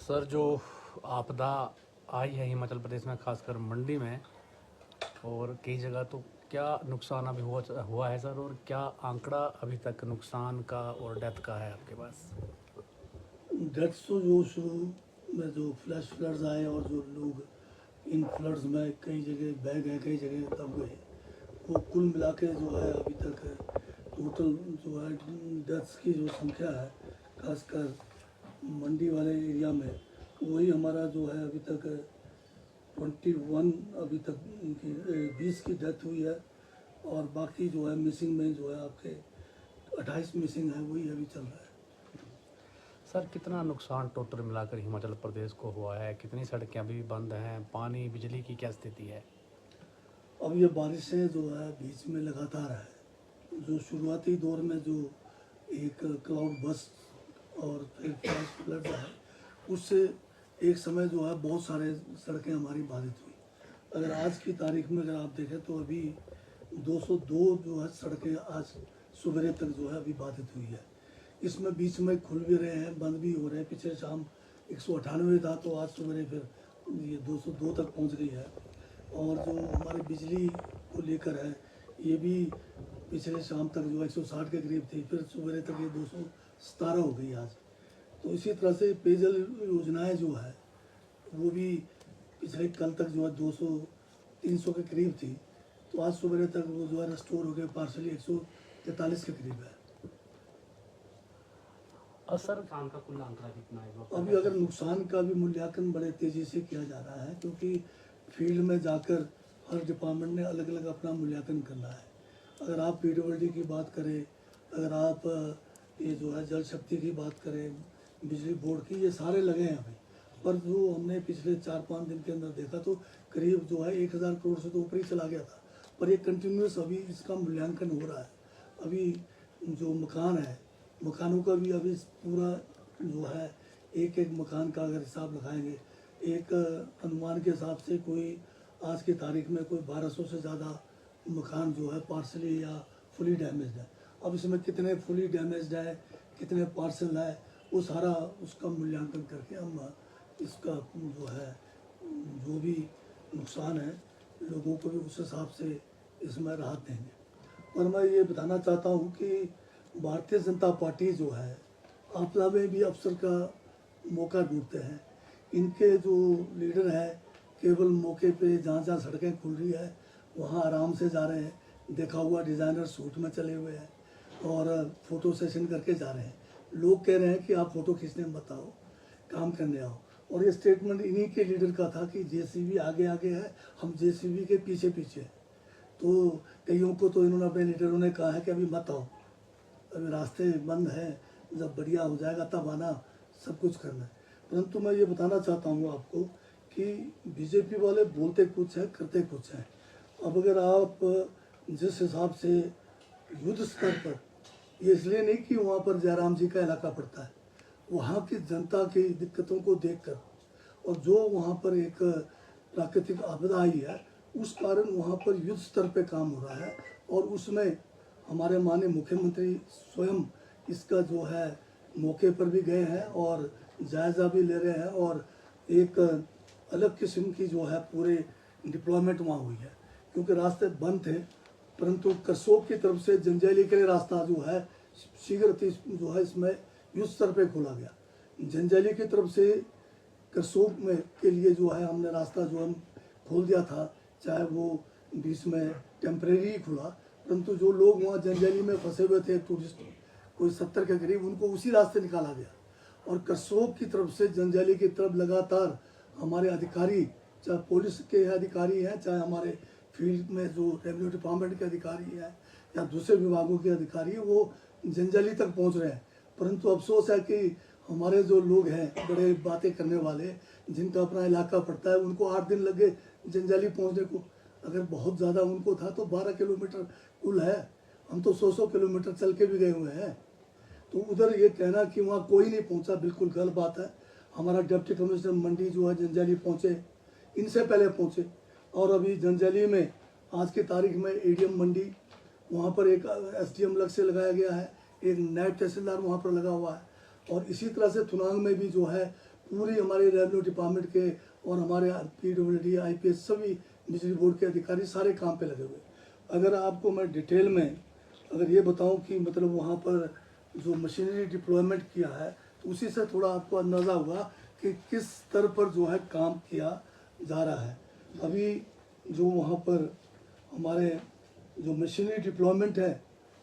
Sir, जो आपदा आई है हिमाचल प्रदेश में, खासकर मंडी में और कई जगह, तो क्या नुकसान अभी हुआ है सर? और क्या आंकड़ा अभी तक नुकसान का और डेथ का है आपके पास? डेथ्स तो जो शुरू में जो फ्लैश फ्लड्स आए और जो लोग इन फ्लड्स में कई जगह बह गए, कई जगह दब गए, वो कुल मिला के जो है अभी तक टोटल जो है डेथ्स की जो संख्या है, खासकर मंडी वाले एरिया में, वही हमारा जो है अभी तक 21 अभी तक उनकी 20 की डेथ हुई है। और बाकी जो है मिसिंग में जो है आपके 28 मिसिंग है, वही अभी चल रहा है। सर, कितना नुकसान टोटल मिलाकर हिमाचल प्रदेश को हुआ है? कितनी सड़कें अभी बंद हैं? पानी, बिजली की क्या स्थिति है? अब ये बारिशें जो है बीच में लगातार है। जो शुरुआती दौर में जो एक क्लाउड बस्ट और फिर फ्लैश फ्लड है, उससे एक समय जो है बहुत सारे सड़कें हमारी बाधित हुई। अगर आज की तारीख में अगर आप देखें तो अभी 202 जो है सड़कें आज सवेरे तक जो है अभी बाधित हुई है। इसमें बीच में खुल भी रहे हैं, बंद भी हो रहे हैं। पिछले शाम 198 था, तो आज सवेरे फिर ये 202 तक पहुंच गई है। और जो हमारी बिजली को लेकर है, ये भी पिछले शाम तक जो 160 के करीब थी, फिर सवेरे तक ये 217 हो गई आज। तो इसी तरह से पेयजल योजनाएं जो है वो भी पिछले कल तक जो है 200-300 के करीब थी, तो आज सवेरे तक वो जो है रेस्टोर हो गए, पार्सली 143 के करीब है। और सर, नुकसान का कुल आंकड़ा कितना है? अभी अगर नुकसान का भी मूल्यांकन बड़े तेज़ी से किया जा रहा है, क्योंकि फील्ड में जाकर हर डिपार्टमेंट ने अलग अलग अपना मूल्यांकन करना है। अगर आप पीडब्ल्यूडी की बात करें, अगर आप ये जो है जल शक्ति की बात करें, बिजली बोर्ड की, ये सारे लगे हैं अभी। पर जो हमने पिछले 4-5 दिन के अंदर देखा तो करीब जो है 1000 करोड़ से तो ऊपर ही चला गया था। पर ये कंटिन्यूस अभी इसका मूल्यांकन हो रहा है। अभी जो मकान है, मकानों का भी अभी पूरा जो है एक एक मकान का अगर हिसाब लगाएंगे, एक अनुमान के हिसाब से कोई आज की तारीख में कोई 1200 से ज़्यादा मकान जो है पार्सली या फुली डैमेज्ड है। अब इसमें कितने फुली डैमेज्ड है, कितने पार्सल है, वो सारा उसका मूल्यांकन करके हम इसका जो है जो भी नुकसान है लोगों को भी उस हिसाब से इसमें राहत देंगे। और मैं ये बताना चाहता हूँ कि भारतीय जनता पार्टी जो है आपदा में भी अवसर का मौका ढूंढते हैं। इनके जो लीडर हैं केवल मौके पे जहाँ जहाँ सड़कें खुल रही है वहाँ आराम से जा रहे हैं, देखा हुआ डिज़ाइनर सूट में चले हुए हैं और फ़ोटो सेशन करके जा रहे हैं। लोग कह रहे हैं कि आप फ़ोटो खींचने मत आओ, काम करने आओ। और ये स्टेटमेंट इन्हीं के लीडर का था कि जेसीबी आगे आगे है, हम जेसीबी के पीछे पीछे हैं। तो कईयों को तो इन्होंने अपने लीडरों ने कहा है कि अभी मत आओ, अभी रास्ते बंद हैं, जब बढ़िया हो जाएगा तब आना, सब कुछ करना है। परंतु मैं ये बताना चाहता हूँ आपको कि बीजेपी वाले बोलते कुछ है, करते कुछ हैं। अब अगर आप जिस हिसाब से युद्ध स्तर पर, ये इसलिए नहीं कि वहाँ पर जयराम जी का इलाका पड़ता है, वहाँ की जनता की दिक्कतों को देखकर और जो वहाँ पर एक प्राकृतिक आपदा आई है उस कारण वहाँ पर युद्ध स्तर पे काम हो रहा है। और उसमें हमारे माननीय मुख्यमंत्री स्वयं इसका जो है मौके पर भी गए हैं और जायज़ा भी ले रहे हैं और एक अलग किस्म की जो है पूरे डिप्लॉयमेंट वहाँ हुई है। क्योंकि रास्ते बंद थे, परंतु करसोग की तरफ से जंजैली के लिए रास्ता जो है शीघ्र जो है इसमें युद्ध स्तर पे खोला गया। जंजैली की तरफ से करसोग में के लिए जो है हमने रास्ता जो हम खोल दिया था, चाहे वो बीच में टेम्परेरी ही खुला, परंतु जो लोग वहाँ जंजैली में फंसे हुए थे टूरिस्ट कोई 70 के करीब, उनको उसी रास्ते निकाला गया। और करसोग की तरफ से जंजैली की तरफ लगातार हमारे अधिकारी, चाहे पुलिस के अधिकारी हैं, चाहे हमारे फील्ड में जो रेवेन्यू डिपार्टमेंट के अधिकारी हैं या दूसरे विभागों के अधिकारी हैं, वो जंजैली तक पहुंच रहे हैं। परंतु अफसोस है कि हमारे जो लोग हैं बड़े बातें करने वाले, जिनका अपना इलाका पड़ता है, उनको 8 दिन लगे जंजैली पहुंचने को। अगर बहुत ज़्यादा उनको था तो 12 किलोमीटर कुल है, हम तो 100 किलोमीटर चल के भी गए हुए हैं। तो उधर ये कहना कि वहाँ कोई नहीं पहुँचा, बिल्कुल गलत बात है। हमारा डिप्टी कमिश्नर मंडी जो है जंजैली पहुँचे, इनसे पहले पहुँचे। और अभी जंजैली में आज की तारीख में एडीएम मंडी, वहाँ पर एक एसडीएम अलग से लगाया गया है, एक नायब तहसीलदार वहाँ पर लगा हुआ है। और इसी तरह से थुनांग में भी जो है पूरी हमारे रेवेन्यू डिपार्टमेंट के और हमारे PWD IPS सभी बिजली बोर्ड के अधिकारी सारे काम पे लगे हुए। अगर आपको मैं डिटेल में अगर ये बताऊं कि मतलब वहाँ पर जो मशीनरी डिप्लॉयमेंट किया है तो उसी से थोड़ा आपको अंदाज़ा होगा कि किस स्तर पर जो है काम किया जा रहा है। अभी जो वहाँ पर हमारे जो मशीनरी डिप्लॉयमेंट है,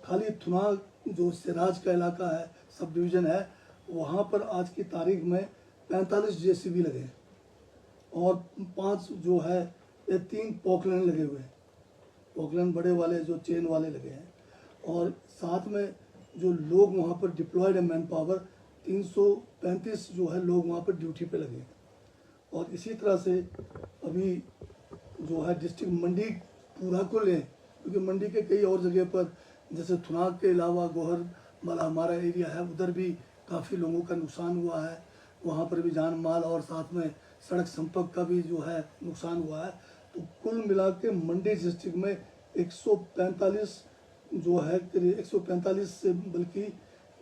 खाली थुना जो सिराज का इलाका है, सब डिवीज़न है, वहाँ पर आज की तारीख में 45 JCB लगे हैं और 5 जो है ये 3 पॉकलैंड लगे हुए हैं, पॉकलैंड बड़े वाले जो चेन वाले लगे हैं। और साथ में जो लोग वहाँ पर डिप्लॉयड है मैन पावर 335 जो है लोग वहाँ पर ड्यूटी पे लगे हैं। और इसी तरह से अभी जो है डिस्ट्रिक्ट मंडी पूरा को लें, क्योंकि मंडी के कई और जगह पर जैसे थुनाग के अलावा गोहर वाला हमारा एरिया है, उधर भी काफ़ी लोगों का नुकसान हुआ है, वहाँ पर भी जान माल और साथ में सड़क संपर्क का भी जो है नुकसान हुआ है। तो कुल मिला के मंडी डिस्ट्रिक्ट में 145 जो है 145 से बल्कि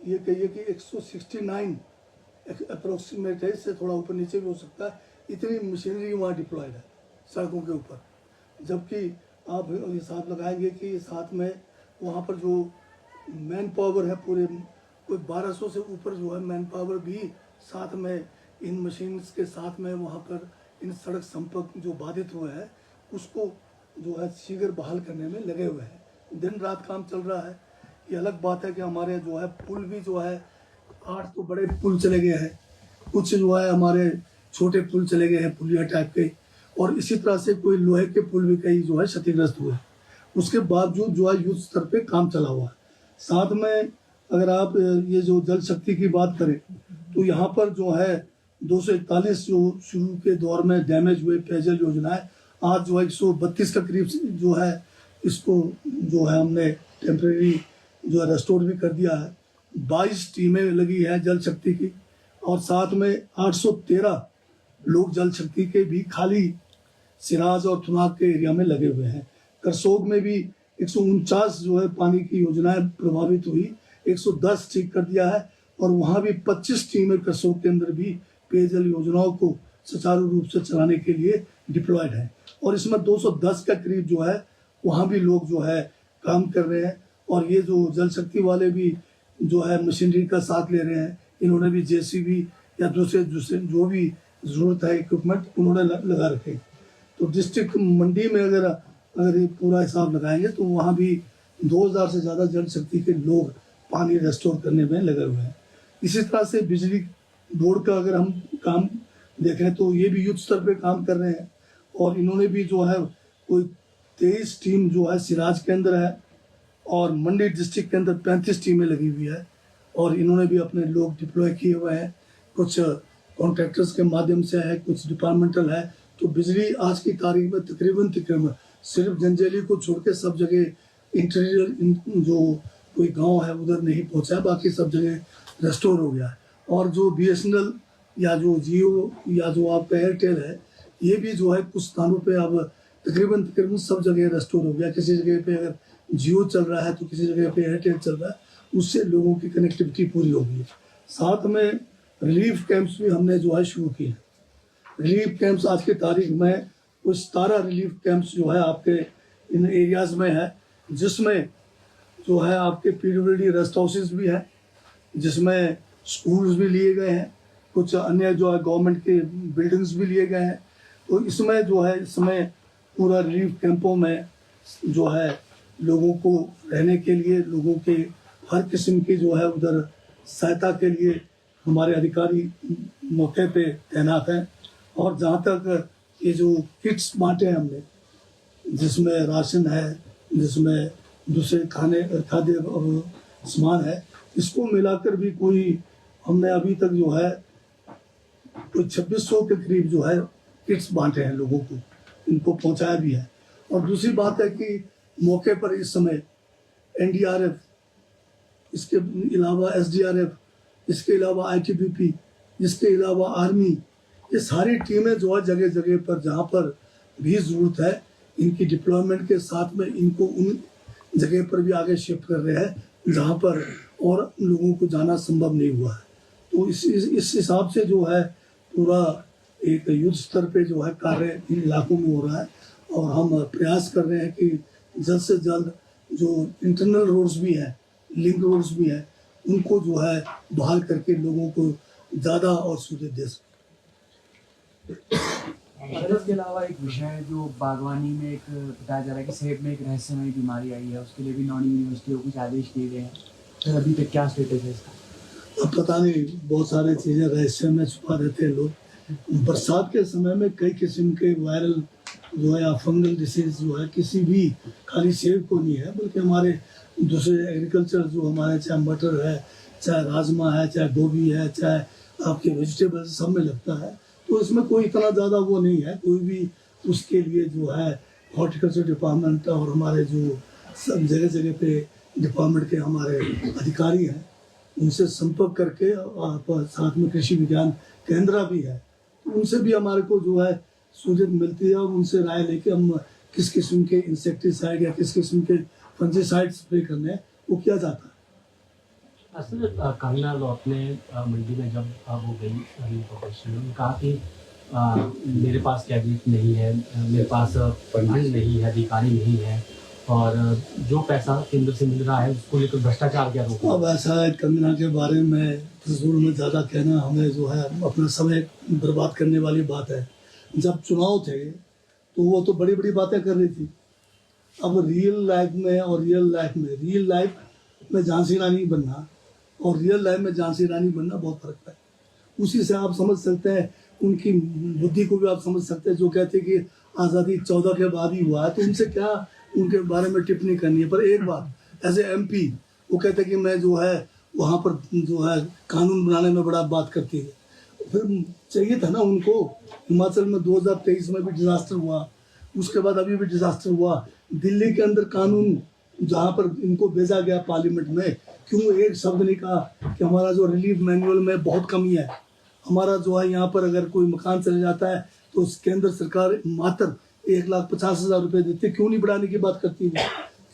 ये कहिए कि 169 अप्रोक्सीमेट है, इससे थोड़ा ऊपर नीचे भी हो सकता है, इतनी मशीनरी वहाँ डिप्लॉयड है सड़कों के ऊपर। जबकि आप हिसाब लगाएंगे कि साथ में वहाँ पर जो मैन पावर है पूरे कोई 1200 से ऊपर जो है मैन पावर भी साथ में इन मशीन्स के साथ में वहाँ पर इन सड़क संपर्क जो बाधित हुए हैं उसको जो है शीघ्र बहाल करने में लगे हुए हैं। दिन रात काम चल रहा है। ये अलग बात है कि हमारे जो है पुल भी जो है 8 तो बड़े पुल चले गए हैं, कुछ जो है हमारे छोटे पुल चले गए हैं पुलिया टाइप के, और इसी तरह से कोई लोहे के पुल भी कई जो है क्षतिग्रस्त हुए। उसके बावजूद जो है युद्ध स्तर पे काम चला हुआ है। साथ में अगर आप ये जो जल शक्ति की बात करें तो यहाँ पर जो है 241 जो शुरू के दौर में डैमेज हुए पेयजल योजनाएं आज जो है 132 का करीब जो है इसको जो है हमने टेम्परेरी जो है रेस्टोर भी कर दिया है। 22 टीमें लगी है जल शक्ति की और साथ में 813 लोग जल शक्ति के भी खाली सिराज और थुनाग के एरिया में लगे हुए हैं। करसोग में भी 149 जो है पानी की योजनाएं प्रभावित हुई, 110 ठीक कर दिया है और वहाँ भी 25 टीमें करसोग के अंदर भी पेयजल योजनाओं को सुचारू रूप से चलाने के लिए डिप्लॉयड है। और इसमें 210 का करीब जो है वहाँ भी लोग जो है काम कर रहे हैं। और ये जो जल शक्ति वाले भी जो है मशीनरी का साथ ले रहे हैं, इन्होंने भी JCB या दूसरे जो भी ज़रूरत है इक्विपमेंट उन्होंने लगा रखे। तो डिस्ट्रिक्ट मंडी में अगर ये पूरा हिसाब लगाएंगे तो वहाँ भी 2000 से ज़्यादा जल शक्ति के लोग पानी रेस्टोर करने में लगे हुए हैं। इसी तरह से बिजली बोर्ड का अगर हम काम देखें तो ये भी युद्ध स्तर पे काम कर रहे हैं और इन्होंने भी जो है कोई 23 टीम जो है सिराज के अंदर है और मंडी डिस्ट्रिक्ट के अंदर 35 टीमें लगी हुई है और इन्होंने भी अपने लोग डिप्लॉय किए हुए हैं। कुछ कॉन्ट्रैक्टर्स के माध्यम से है, कुछ डिपार्टमेंटल है। तो बिजली आज की तारीख में तकरीबन सिर्फ जंजैली को छोड़ के सब जगह इंटीरियर जो कोई गांव है उधर नहीं पहुंचा है, बाकी सब जगह रेस्टोर हो गया है। और जो BSNL या जो जियो या जो आपका एयरटेल है ये भी जो है कुछ स्थानों पे अब तकरीबन सब जगह रेस्टोर हो गया। किसी जगह पे अगर जियो चल रहा है तो किसी जगह पे एयरटेल चल रहा है, उससे लोगों की कनेक्टिविटी पूरी हो गई है। साथ में रिलीफ कैंप्स भी हमने जो है शुरू किए हैं। रिलीफ कैंप्स आज की तारीख में कुछ 17 रिलीफ कैंप्स जो है आपके इन एरियाज़ में है, जिसमें जो है आपके PWD रेस्ट हाउसेस भी हैं, जिसमें स्कूल्स भी लिए गए हैं, कुछ अन्य जो है गवर्नमेंट के बिल्डिंग्स भी लिए गए हैं। तो इसमें जो है इसमें पूरा रिलीफ कैंपों में जो है लोगों को रहने के लिए लोगों के हर किस्म की जो है उधर सहायता के लिए हमारे अधिकारी मौके पे तैनात हैं। और जहाँ तक ये जो किट्स बांटे हैं हमने, जिसमें राशन है, जिसमें दूसरे खाद्य और सामान है, इसको मिलाकर भी कोई हमने अभी तक जो है कोई 2600 के करीब जो है किट्स बांटे हैं लोगों को, इनको पहुंचाया भी है। और दूसरी बात है कि मौके पर इस समय NDRF, इसके अलावा SDRF, इसके अलावा ITBP, इसके अलावा आर्मी, ये सारी टीमें जो है जगह जगह पर जहाँ पर भी ज़रूरत है इनकी डिप्लॉयमेंट के साथ में इनको उन जगह पर भी आगे शिफ्ट कर रहे हैं जहाँ पर और लोगों को जाना संभव नहीं हुआ है। तो इस हिसाब से जो है पूरा एक युद्ध स्तर पे जो है कार्य इन इलाकों में हो रहा है, और हम प्रयास कर रहे हैं कि जल्द से जल्द जो इंटरनल रोड्स भी है, लिंक रोड्स भी है, उनको जो है बहाल करके लोगों को ज़्यादा और सुविधा दे सकें। सर, इसके अलावा एक विषय है जो बागवानी में एक बताया जा रहा है कि सेब में एक रहस्यमय बीमारी आई है, उसके लिए भी नॉन यूनिवर्सिटी को कुछ आदेश दिए गए हैं। सर, अभी तक क्या स्टेटस है इसका? अब पता नहीं, बहुत सारी चीज़ें रहस्य में छुपा देते हैं लोग। बरसात के समय में कई किस्म के वायरल जो है या फंगल डिसीज जो है किसी भी, खाली सेब को नहीं है बल्कि हमारे दूसरे एग्रीकल्चर जो हमारे, चाहे मटर है, चाहे राजमा है, चाहे गोभी है, चाहे आपके वेजिटेबल्स, सब में लगता है। तो इसमें कोई इतना ज़्यादा वो नहीं है, कोई भी उसके लिए जो है हॉर्टिकल्चर डिपार्टमेंट और हमारे जो सब जगह जगह पे डिपार्टमेंट के हमारे अधिकारी हैं, उनसे संपर्क करके, आप साथ में कृषि विज्ञान केंद्र भी है, तो उनसे भी हमारे को जो है सूचना मिलती है, और उनसे राय लेके हम किस किस्म के इंसेक्टिसाइड या किस किस्म के फंजीसाइड स्प्रे करने हैं वो किया जाता है। असल कंगना रनौत ने मंडी में जब वो गई उन्होंने कहा कि मेरे पास कैबिनेट नहीं है, मेरे पास फंड नहीं है, अधिकारी नहीं है, और जो पैसा केंद्र से मिल रहा है उसको लेकर भ्रष्टाचार के आरोप। अब ऐसा है, कंगना के बारे में फिजूल में ज़्यादा कहना हमें जो है अपना समय बर्बाद करने वाली बात है। जब चुनाव थे तो वो तो बड़ी बड़ी बातें कर रही थी। अब रियल लाइफ में और रियल लाइफ में झांसी रानी बनना और रियल लाइफ में झांसी रानी बनना बहुत फर्क है। उसी से आप समझ सकते हैं, उनकी बुद्धि को भी आप समझ सकते हैं, जो कहते हैं कि आज़ादी 14 के बाद ही हुआ है, तो उनसे क्या उनके बारे में टिप्पणी करनी है। पर एक बात, एज ए MP वो कहते हैं कि मैं जो है वहाँ पर जो है कानून बनाने में बड़ा बात करती है। फिर चाहिए था ना उनको। हिमाचल में 2023 में भी डिजास्टर हुआ, उसके बाद अभी भी डिजास्टर हुआ। दिल्ली के अंदर कानून जहाँ पर इनको भेजा गया पार्लियामेंट में, क्यों एक शब्द नहीं कहा कि हमारा जो रिलीफ मैनुअल में बहुत कमी है। हमारा जो है यहाँ पर अगर कोई मकान चले जाता है तो केंद्र सरकार मात्र 1,50,000 रुपये देती है, क्यों नहीं बढ़ाने की बात करती है?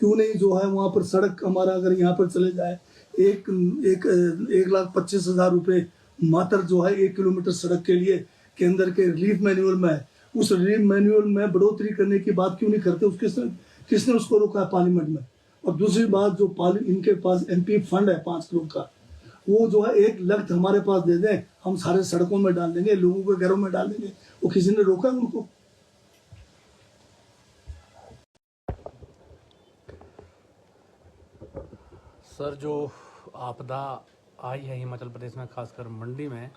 क्यों नहीं जो है वहाँ पर सड़क हमारा अगर यहाँ पर चले जाए 1,25,000 रुपये मात्र जो है 1 किलोमीटर सड़क के लिए केंद्र के रिलीफ मैनुअल में है। उस रिलीफ मैनुअल में बढ़ोतरी करने की बात क्यों नहीं करते? किसने उसको रोका है पार्लियामेंट में? और दूसरी बात, जो इनके पास MP फंड है 5 करोड़ का, वो जो है 1 लाख हमारे पास दे दें, हम सारे सड़कों में डाल देंगे, लोगों के घरों में डाल देंगे। वो किसी ने रोका है उनको? सर, जो आपदा आई है हिमाचल प्रदेश में, खासकर मंडी में,